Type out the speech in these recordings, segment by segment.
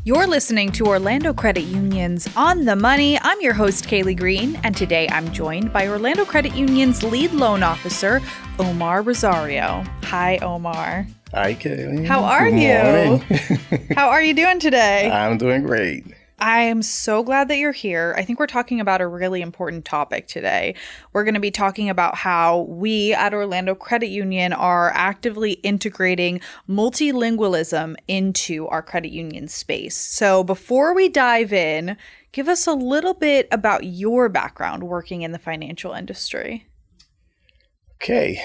You're listening to Orlando Credit Union's On the Money. I'm your host, Kaylee Green, and today I'm joined by Orlando Credit Union's lead loan officer, Omar Rosario. Hi, Omar. Hi, Kaylee. How are Good you? morning. How are you doing today? I'm doing great. I am so glad that you're here. I think we're talking about a really important topic today. We're going to be talking about how we at Orlando Credit Union are actively integrating multilingualism into our credit union space. So before we dive in, give us a little bit about your background working in the financial industry. Okay.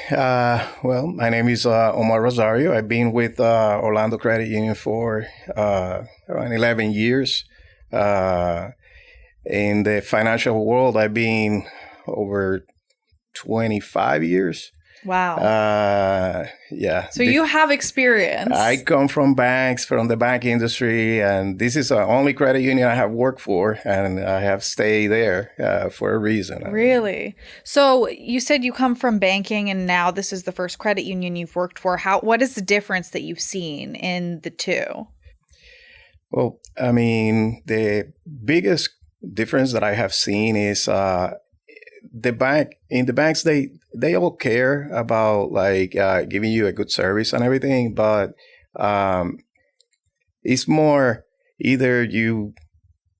Well, my name is Omar Rosario. I've been with Orlando Credit Union for around 11 years. In the financial world, I've been over 25 years. Wow. Yeah. So you have experience. I come from banks, from the bank industry, and this is the only credit union I have worked for, and I have stayed there for a reason. Really? So you said you come from banking, and now this is the first credit union you've worked for. What is the difference that you've seen in the two? Well, I mean, the biggest difference that I have seen is in the banks, they all care about giving you a good service and everything, but it's more either you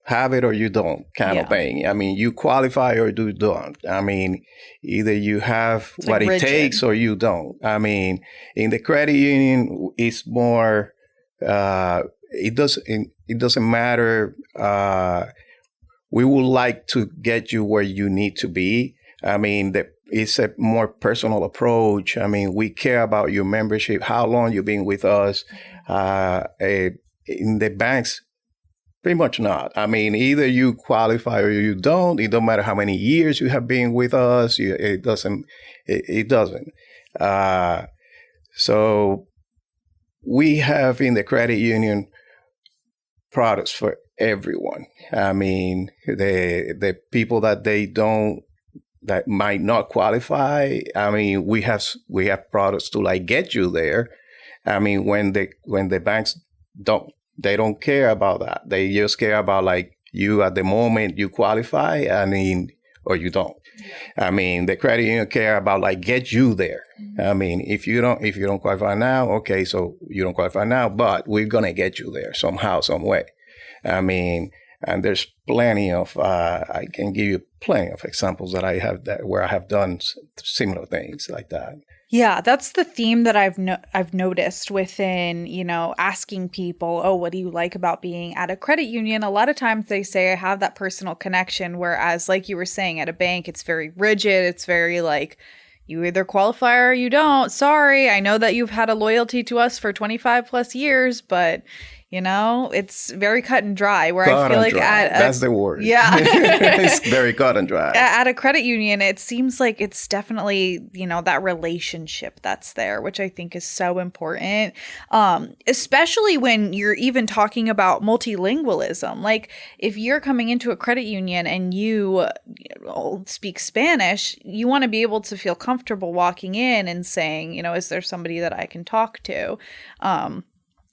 have it or you don't kind of thing. I mean, you qualify or you don't. I mean, either you have it's what it takes or you don't. I mean, in the credit union, it's more. It doesn't matter. We would like to get you where you need to be. I mean, it's a more personal approach. I mean, we care about your membership, how long you've been with us. In the banks, pretty much not. I mean, either you qualify or you don't. It don't matter how many years you have been with us. It doesn't. So we have in the credit union products for everyone. I mean, the people that might not qualify. I mean, we have products to get you there. I mean, when the banks don't care about that. They just care about you at the moment you qualify. I mean, or you don't. Yeah. I mean, the credit union care about get you there. Mm-hmm. I mean, if you don't qualify now, okay, so you don't qualify now, but we're gonna get you there somehow, some way. I mean, and there's plenty of I can give you plenty of examples that I have where I have done similar things like that. Yeah, that's the theme that I've noticed within, asking people, oh, what do you like about being at a credit union? A lot of times they say I have that personal connection, whereas like you were saying at a bank, it's very rigid. It's very you either qualify or you don't. Sorry, I know that you've had a loyalty to us for 25 plus years, but it's very cut and dry. Where I feel like that's the word. Yeah, it's very cut and dry. At a credit union, it seems like it's definitely that relationship that's there, which I think is so important. Especially when you're even talking about multilingualism. Like if you're coming into a credit union and you speak Spanish, you want to be able to feel comfortable walking in and saying, is there somebody that I can talk to?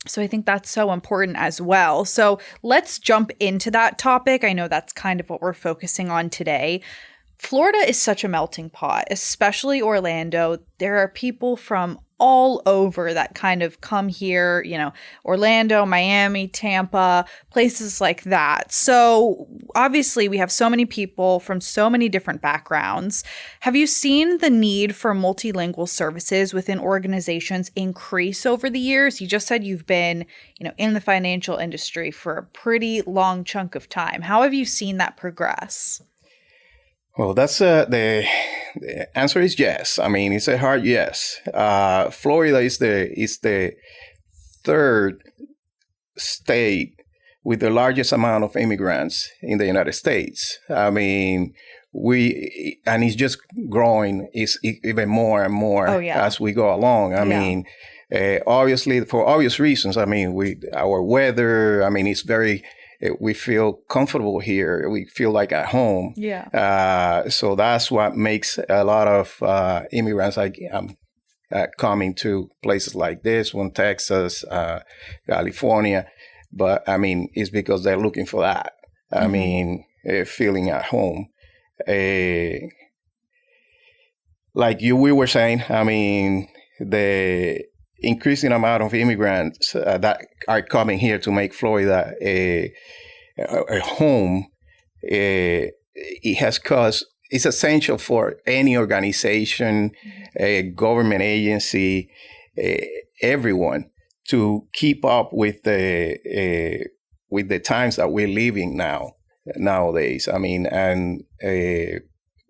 So I think that's so important as well. So let's jump into that topic. I know that's kind of what we're focusing on today. Florida is such a melting pot, especially Orlando. There are people from all over that kind of come here, Orlando, Miami, Tampa, places like that. So obviously we have so many people from so many different backgrounds. Have you seen the need for multilingual services within organizations increase over the years? You just said you've been, in the financial industry for a pretty long chunk of time. How have you seen that progress? Well, that's the answer is yes. I mean, it's a hard yes. Florida is the third state with the largest amount of immigrants in the United States. I mean, and it's just growing. It's even more and more as we go along. I mean, obviously for obvious reasons. I mean, our weather. I mean, it's very. We feel comfortable here. We feel like at home. Yeah. So that's what makes a lot of immigrants coming to places like this one, Texas, California, but I mean, it's because they're looking for that. I mean, feeling at home. Like we were saying, I mean, the increasing amount of immigrants that are coming here to make Florida a home, it has caused, it's essential for any organization, a government agency, everyone to keep up with the times that we're living nowadays. I mean, and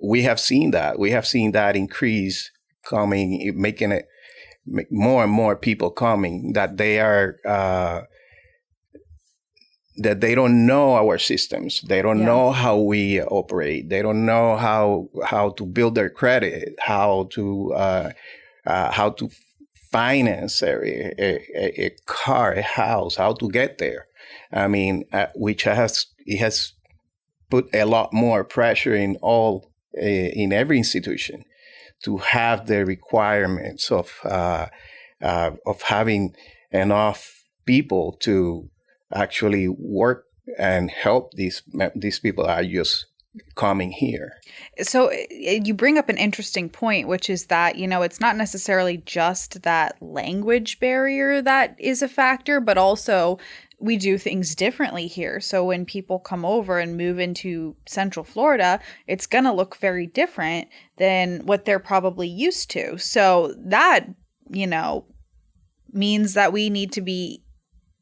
we have seen that. We have seen that increase coming, making it more and more people coming, that they are that they don't know our systems. They don't know how we operate. They don't know how to build their credit, how to finance a car, a house, how to get there. I mean, which has put a lot more pressure in every institution to have the requirements of having enough people to actually work and help these people that are just coming here. So you bring up an interesting point, which is that, it's not necessarily just that language barrier that is a factor, but also we do things differently here. So when people come over and move into Central Florida, it's going to look very different than what they're probably used to. So that, means that we need to be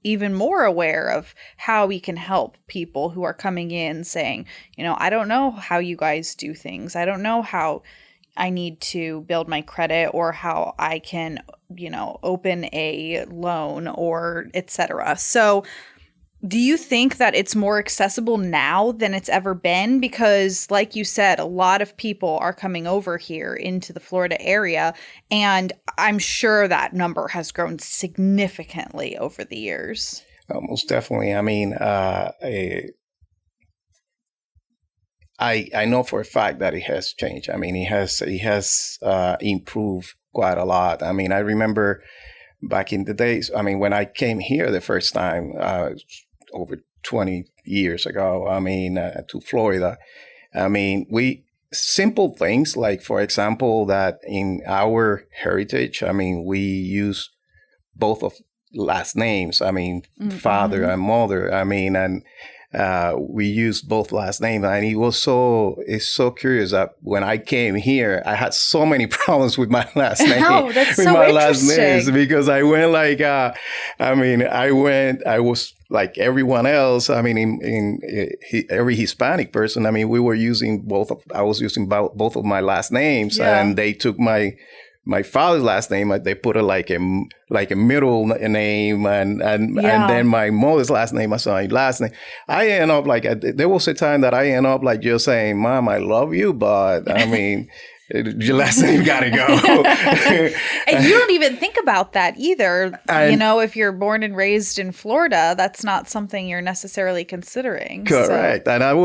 even more aware of how we can help people who are coming in saying, I don't know how you guys do things. I don't know how I need to build my credit or how I can, open a loan or etc. So do you think that it's more accessible now than it's ever been? Because like you said, a lot of people are coming over here into the Florida area, and I'm sure that number has grown significantly over the years. Most definitely. I mean, I know for a fact that it has changed. I mean, it has improved quite a lot. I mean, I remember back in the days, I mean, when I came here the first time, over 20 years ago, I mean, to Florida, I mean, simple things like, for example, that in our heritage, I mean, we use both of last names. I mean, father and mother. I mean, and we used both last names, and it's so curious that when I came here, I had so many problems with my last name. Oh, that's with so my interesting. last names, because I went like, I was like everyone else. I mean, every Hispanic person. I mean, we were using I was using both of my last names, and they took my father's last name. They put it like a middle name, and then my mother's last name, my son's last name. I end up like, there was a time that I end up like just saying, "Mom, I love you," but I mean, your last name gotta go. And you don't even think about that either. If you're born and raised in Florida, that's not something you're necessarily considering. Correct. So. And that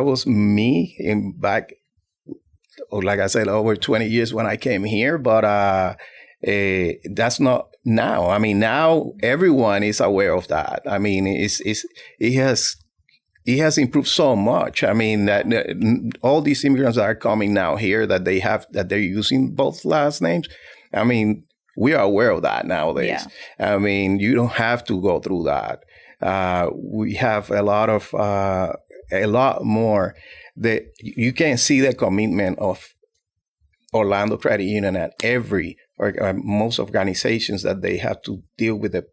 was me in back. Like I said, over 20 years when I came here, but that's not now. I mean, now everyone is aware of that. I mean, it has improved so much. I mean, that all these immigrants that are coming now here, that they're using both last names. I mean, we are aware of that nowadays. Yeah. I mean, you don't have to go through that. We have a lot more. That you can see the commitment of Orlando Credit Union at most organizations, that they have to deal with the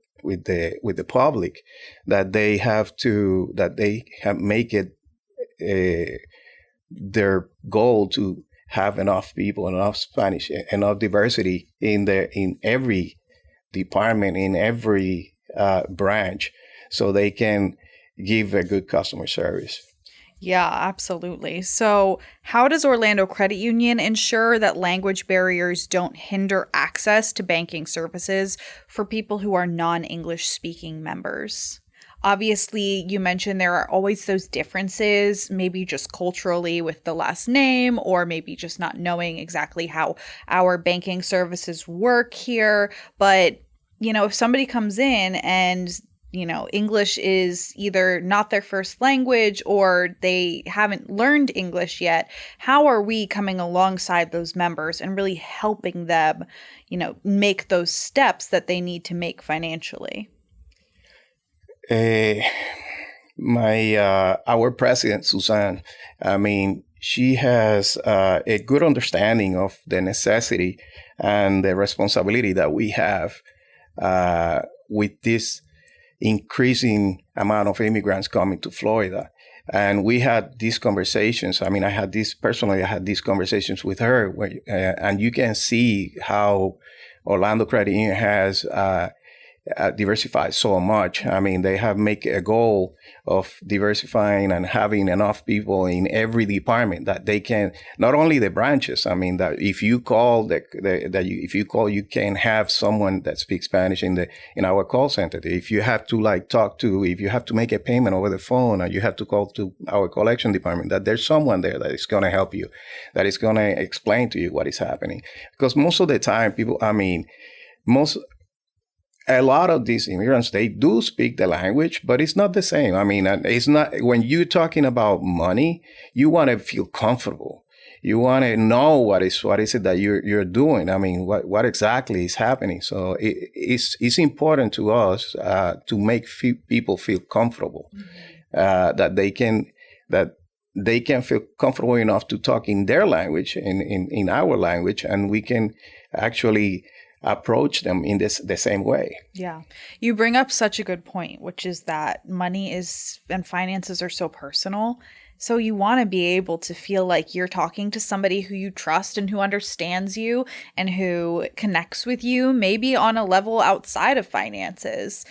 public, that they have make it their goal to have enough people, enough Spanish, enough diversity in every department, in every branch, so they can give a good customer service. Yeah, absolutely. So how does Orlando Credit Union ensure that language barriers don't hinder access to banking services for people who are non-English speaking members? Obviously, you mentioned there are always those differences, maybe just culturally with the last name, or maybe just not knowing exactly how our banking services work here. But if somebody comes in and English is either not their first language or they haven't learned English yet, how are we coming alongside those members and really helping them, make those steps that they need to make financially? Our president, Suzanne, she has a good understanding of the necessity and the responsibility that we have with this increasing amount of immigrants coming to Florida. And we had these conversations. I had these conversations with her, and you can see how Orlando Credit Union has diversified so much. They have made a goal of diversifying and having enough people in every department that they can, not only the branches. That if you call you can have someone that speaks Spanish in our call center. If you have to if you have to make a payment over the phone, or you have to call to our collection department, that there's someone there that is going to help you, that is going to explain to you what is happening. Because most of the time, a lot of these immigrants, they do speak the language, but it's not the same. It's not, when you're talking about money, you want to feel comfortable. You want to know what is it that you're doing. What exactly is happening. So it's important to us to make people feel comfortable, that they can feel comfortable enough to talk in their language, in our language, and we can actually approach them in the same way. Yeah. You bring up such a good point, which is that money and finances are so personal. So you want to be able to feel like you're talking to somebody who you trust and who understands you and who connects with you, maybe on a level outside of finances,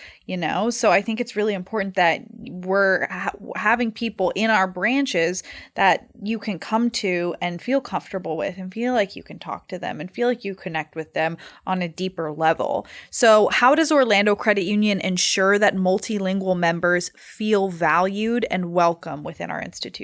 So I think it's really important that we're having people in our branches that you can come to and feel comfortable with and feel like you can talk to them and feel like you connect with them on a deeper level. So how does Orlando Credit Union ensure that multilingual members feel valued and welcome within our institution?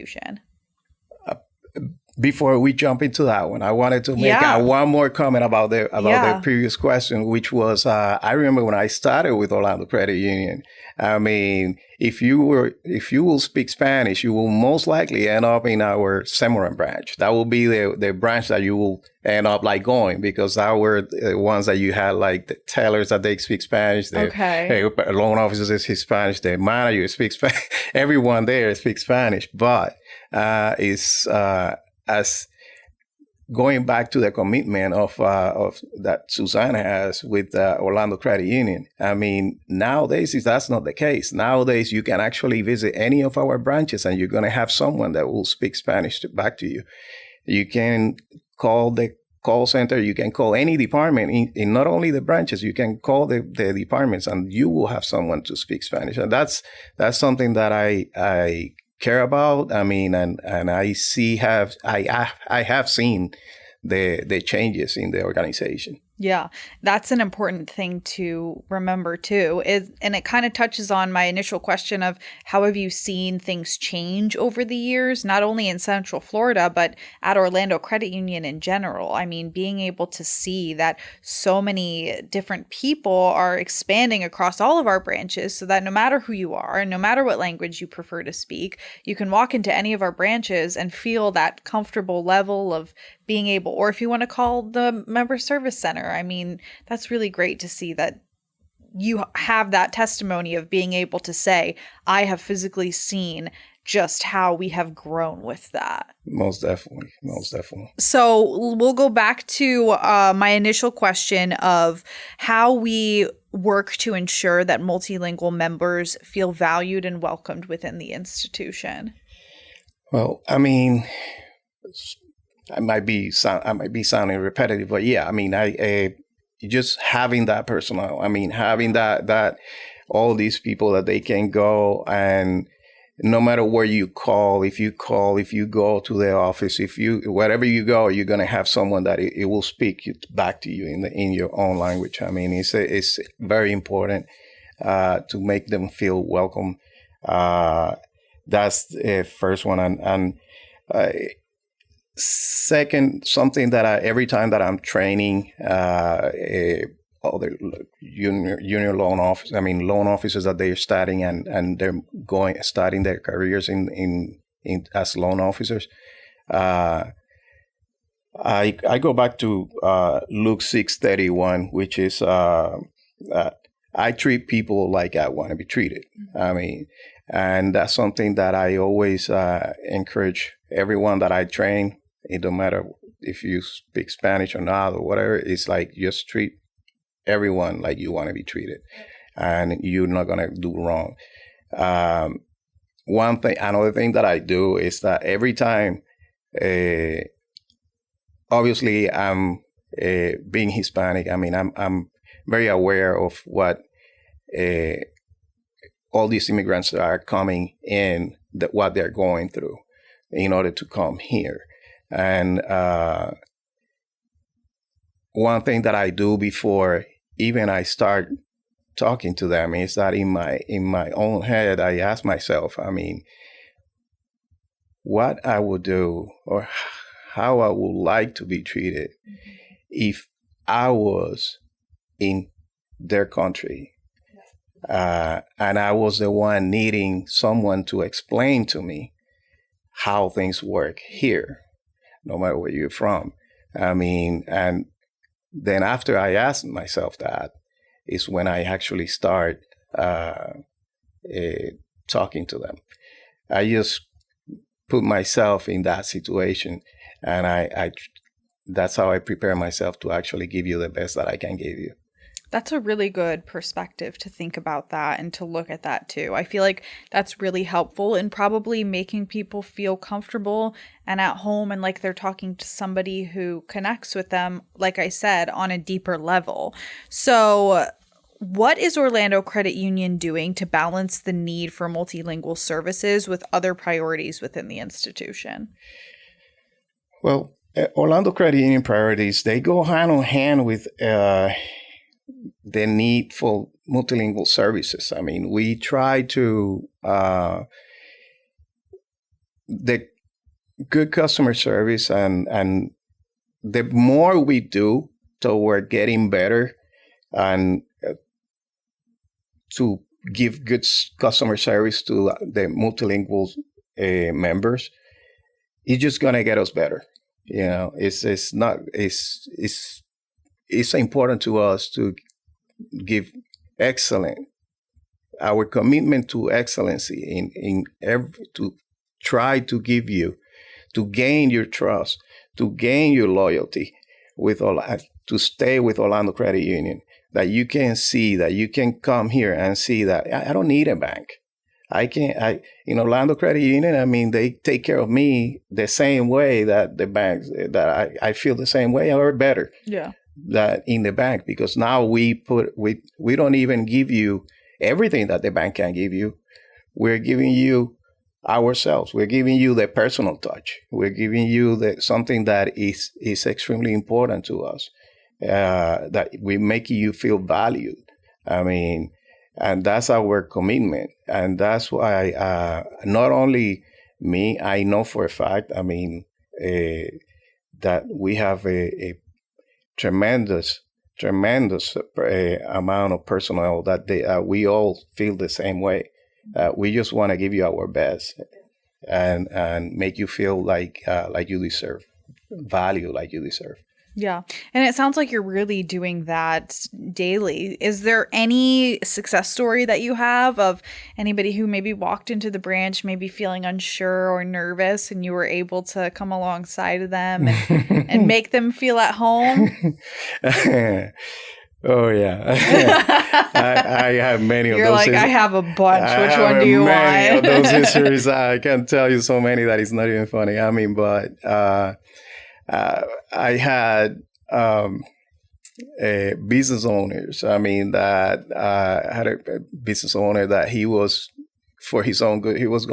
Before we jump into that one, I wanted to make one more comment about the previous question, which was, I remember when I started with Orlando Credit Union. If you will speak Spanish, you will most likely end up in our Semoran branch. That will be the branch that you will end up going, because our ones that you had, the tellers that they speak Spanish, the loan officers speak Spanish, the manager speaks Spanish, everyone there speaks Spanish, but as going back to the commitment of that Suzanne has with Orlando Credit Union. Nowadays that's not the case. Nowadays you can actually visit any of our branches and you're going to have someone that will speak Spanish back to you. You can call the call center. You can call any department in not only the branches. You can call the departments and you will have someone to speak Spanish. And that's something that I care about. And I have seen the changes in the organization. Yeah, that's an important thing to remember too. And it kind of touches on my initial question of how have you seen things change over the years, not only in Central Florida, but at Orlando Credit Union in general. Being able to see that so many different people are expanding across all of our branches so that no matter who you are, and no matter what language you prefer to speak, you can walk into any of our branches and feel that comfortable level of being able, or if you want to call the member service center, that's really great to see that you have that testimony of being able to say, I have physically seen just how we have grown with that. Most definitely. So we'll go back to my initial question of how we work to ensure that multilingual members feel valued and welcomed within the institution. Well, I might be sounding repetitive, but yeah, just having that personal, having that all these people that they can go, and no matter where you call, if you go to the office, wherever you go, you're going to have someone that it will speak back to you in your own language. It's very important to make them feel welcome. That's the first one. And second, something that every time that I'm training other junior loan officers. I mean, loan officers that they're studying and they're starting their careers in as loan officers. I go back to Luke 6:31, which is I treat people like I want to be treated. I mean, and that's something that I always encourage everyone that I train. It don't matter if you speak Spanish or not or whatever. It's like just treat everyone like you want to be treated, and you're not gonna do wrong. Another thing that I do is that every time. Obviously, I'm being Hispanic. I mean, I'm very aware of what all these immigrants are coming in, what they're going through in order to come here. And one thing that I do before even I start talking to them is that in my own head, I ask myself, I mean, what I would do or how I would like to be treated if I was in their country. And I was the one needing someone to explain to me how things work here, no matter where you're from. I mean, and then after I ask myself that is when I actually start talking to them. I just put myself in that situation. And I that's how I prepare myself to actually give you the best that I can give you. That's a really good perspective to think about that and to look at that too. I feel like that's really helpful in probably making people feel comfortable and at home and like they're talking to somebody who connects with them, like I said, on a deeper level. So what is Orlando Credit Union doing to balance the need for multilingual services with other priorities within the institution? Well, Orlando Credit Union priorities, they go hand in hand with the need for multilingual services. I mean, we try to, the good customer service and the more we do toward getting better and to give good customer service to the multilingual members, it's just going to get us better. You know, it's important to us to give our commitment to excellency to try to give you, to gain your trust, to gain your loyalty to stay with Orlando Credit Union, that you can see, that you can come here and see that I don't need a bank. In Orlando Credit Union, I mean, they take care of me the same way that the banks, that I feel the same way or better. Yeah. That in the bank, because now we don't even give you everything that the bank can give you. We're giving you ourselves. We're giving you the personal touch. We're giving you something that is extremely important to us, that we make you feel valued. I mean, and that's our commitment. And that's why not only me, I know for a fact, I mean, that we have a tremendous amount of personnel that we all feel the same way. We just want to give you our best and make you feel like you deserve, value like you deserve. Yeah. And it sounds like you're really doing that daily. Is there any success story that you have of anybody who maybe walked into the branch, maybe feeling unsure or nervous, and you were able to come alongside of them and make them feel at home? Oh, yeah. I have many of those. You're like, I have a bunch. Which one do you want? Many of those histories. I can tell you so many that it's not even funny. I mean, but I had business owners. I mean, that I had a business owner that he was, for his own good, he was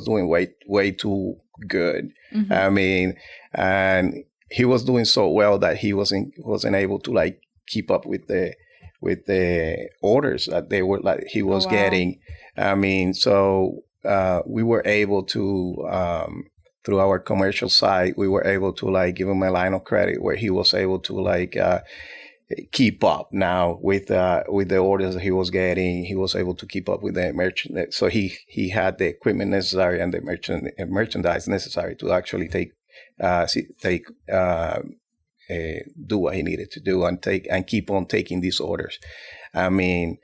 doing way too good. Mm-hmm. I mean, and he was doing so well that he wasn't able to like keep up with the orders that he was getting. I mean, so we were able to. Through our commercial side, we were able to like give him a line of credit where he was able to like keep up now with the orders that he was getting. He was able to keep up with the merchant. So he had the equipment necessary and the merchandise necessary to actually do what he needed to do and keep on taking these orders. I mean,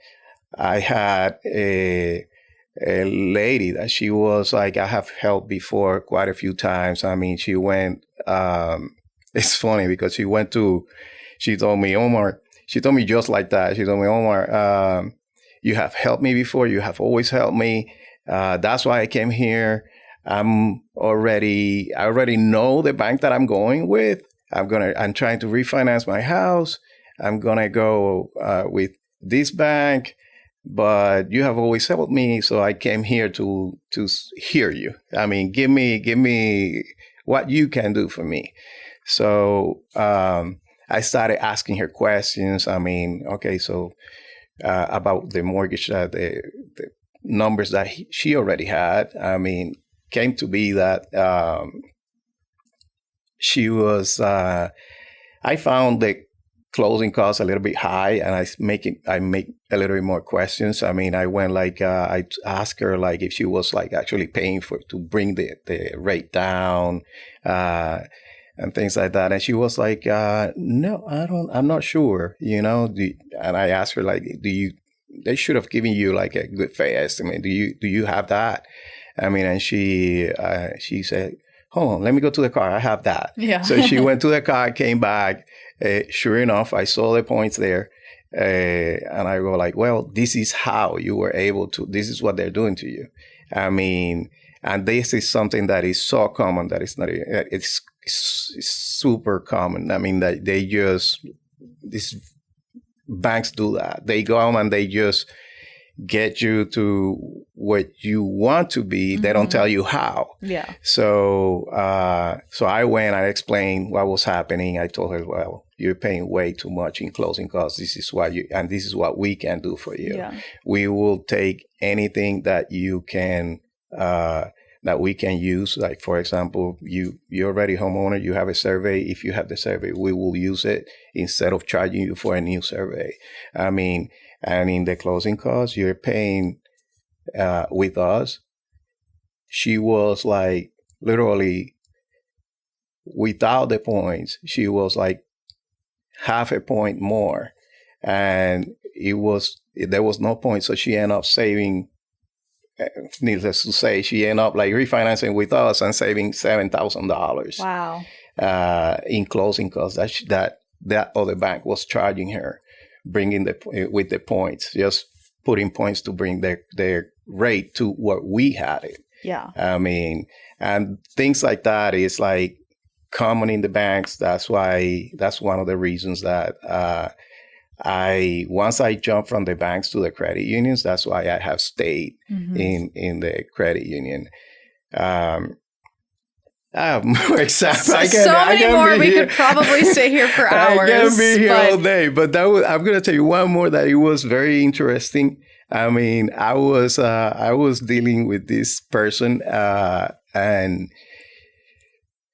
I had a lady that she was like, I have helped before quite a few times. I mean, she went, it's funny because she told me, Omar, she told me just like that. She told me, Omar, you have helped me before. You have always helped me. That's why I came here. I already know the bank that I'm going with. I'm trying to refinance my house. I'm going to go with this bank, but you have always helped me. So I came here to hear you. I mean, give me what you can do for me. So I started asking her questions. I mean, okay, so about the mortgage, the numbers that she already had. I mean, came to be that she was, I found the closing costs a little bit high, and I make a little bit more questions. I mean, I went like, I asked her like if she was like actually paying to bring the rate down, and things like that. And she was like, no, I'm not sure, you know. And I asked her like, they should have given you like a good fair estimate. Do you have that? I mean, and she said, hold on, let me go to the car. I have that. Yeah. So she went to the car, came back. Sure enough, I saw the points there. And I go like, well, this is how you were able to, this is what they're doing to you. I mean, and this is something that is so common that it's super common. I mean, that these banks do that. They go and they just get you to what you want to be. Mm-hmm. They don't tell you how. Yeah. So I went, I explained what was happening. I told her, well, you're paying way too much in closing costs. This is what we can do for you. Yeah. We will take anything that you can, that we can use. Like, for example, you're already homeowner, you have a survey. If you have the survey, we will use it instead of charging you for a new survey. I mean, and in the closing costs, you're paying with us. She was like, literally, without the points, she was like half a point more. And there was no point. So she ended up saving, needless to say, she ended up like refinancing with us and saving $7,000. Wow. In closing costs that other bank was charging her, bringing with the points, just putting points to bring their rate to what we had it. Yeah. I mean, and things like that is like common in the banks. That's one of the reasons that once I jumped from the banks to the credit unions, that's why I have stayed in the credit union. I have more examples. So many more. We could probably stay here for hours. I can be here all day. But I'm going to tell you one more that it was very interesting. I mean, I was dealing with this person, and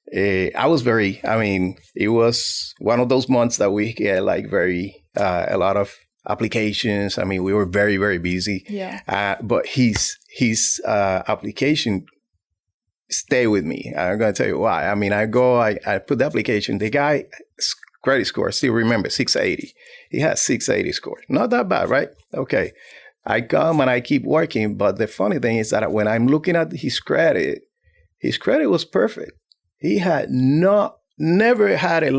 it was one of those months that we get like a lot of applications. I mean, we were very, very busy. Yeah. But his application stay with me. I'm going to tell you why. I mean, I put the application. The guy's credit score, I still remember, 680. He has 680 score. Not that bad, right? Okay. I come and I keep working. But the funny thing is that when I'm looking at his credit was perfect. He had never had a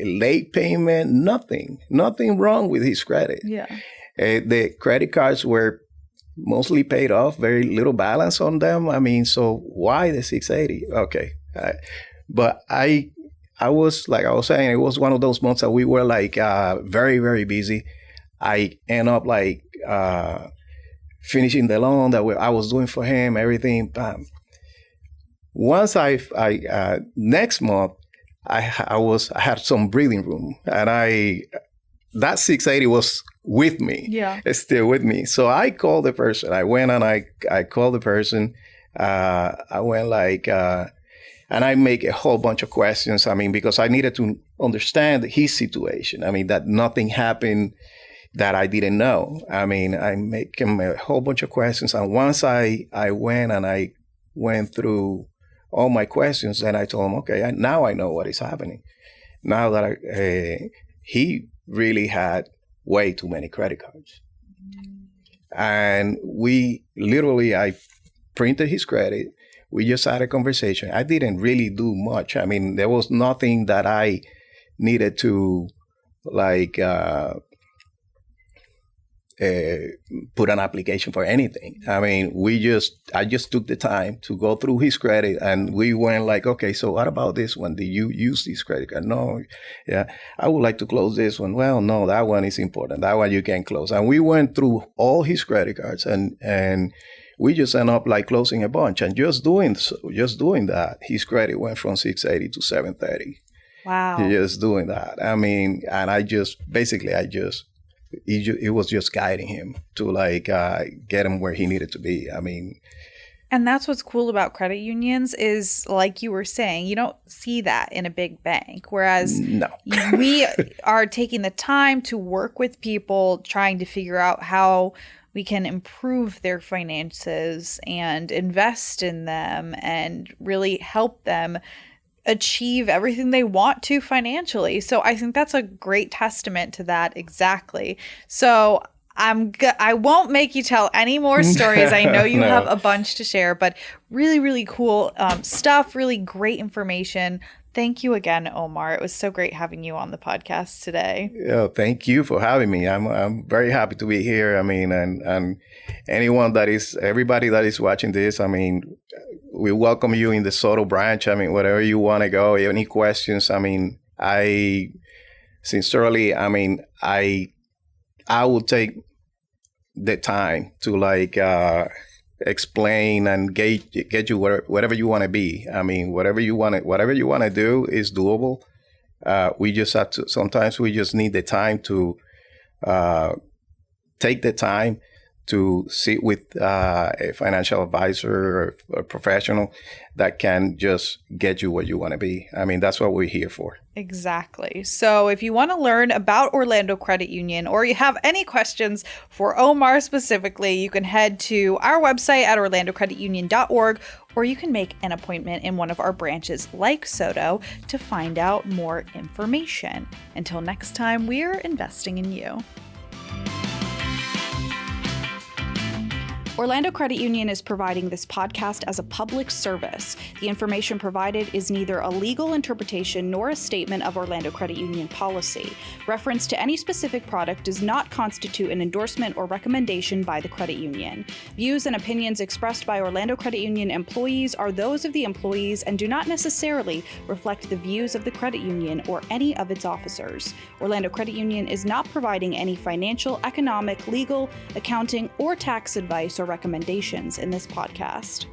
late payment, nothing wrong with his credit. Yeah. The credit cards were mostly paid off, very little balance on them. I mean, so why the 680? Okay. But I was, like I was saying, it was one of those months that we were like very, very busy. I end up like finishing the loan that I was doing for him, everything. Once next month, I had some breathing room, and that 680 was with me. Yeah. It's still with me. So I called the person. I went and I called the person. I went like, and I make a whole bunch of questions. I mean, because I needed to understand his situation. I mean, that nothing happened that I didn't know. I mean, I make him a whole bunch of questions. And once I went through all my questions, and I told him, okay, now I know what is happening. Now that he really had way too many credit cards. And I printed his credit. We just had a conversation. I didn't really do much. I mean, there was nothing that I needed to put an application for anything. I mean, I just took the time to go through his credit, and we went like, okay, so what about this one? Did you use this credit card? No. Yeah. I would like to close this one. Well, no, that one is important. That one you can close. And we went through all his credit cards, and we just ended up like closing a bunch. And just doing that, his credit went from 680 to 730. Wow. Just doing that. I mean, and it was just guiding him to get him where he needed to be. I mean, and that's what's cool about credit unions is, like you were saying, you don't see that in a big bank. Whereas no. We are taking the time to work with people, trying to figure out how we can improve their finances and invest in them and really help them achieve everything they want to financially. So I think that's a great testament to that. Exactly. So I won't make you tell any more stories. I know you have a bunch to share, but really, really cool stuff, really great information. Thank you again, Omar. It was so great having you on the podcast today. Yeah, thank you for having me. I'm very happy to be here. I mean, and everybody that is watching this, I mean, we welcome you in the Soto branch. I mean, wherever you want to go, any questions. I mean, I will take the time to explain and get you wherever you want to be. I mean, whatever you want to do is doable. We just have to, sometimes we just need the time to take the time to sit with a financial advisor or a professional that can just get you where you want to be. I mean, that's what we're here for. Exactly. So if you want to learn about Orlando Credit Union, or you have any questions for Omar specifically, you can head to our website at orlandocreditunion.org, or you can make an appointment in one of our branches like Soto to find out more information. Until next time, we're investing in you. Orlando Credit Union is providing this podcast as a public service. The information provided is neither a legal interpretation nor a statement of Orlando Credit Union policy. Reference to any specific product does not constitute an endorsement or recommendation by the credit union. Views and opinions expressed by Orlando Credit Union employees are those of the employees and do not necessarily reflect the views of the credit union or any of its officers. Orlando Credit Union is not providing any financial, economic, legal, accounting, or tax advice or recommendations in this podcast.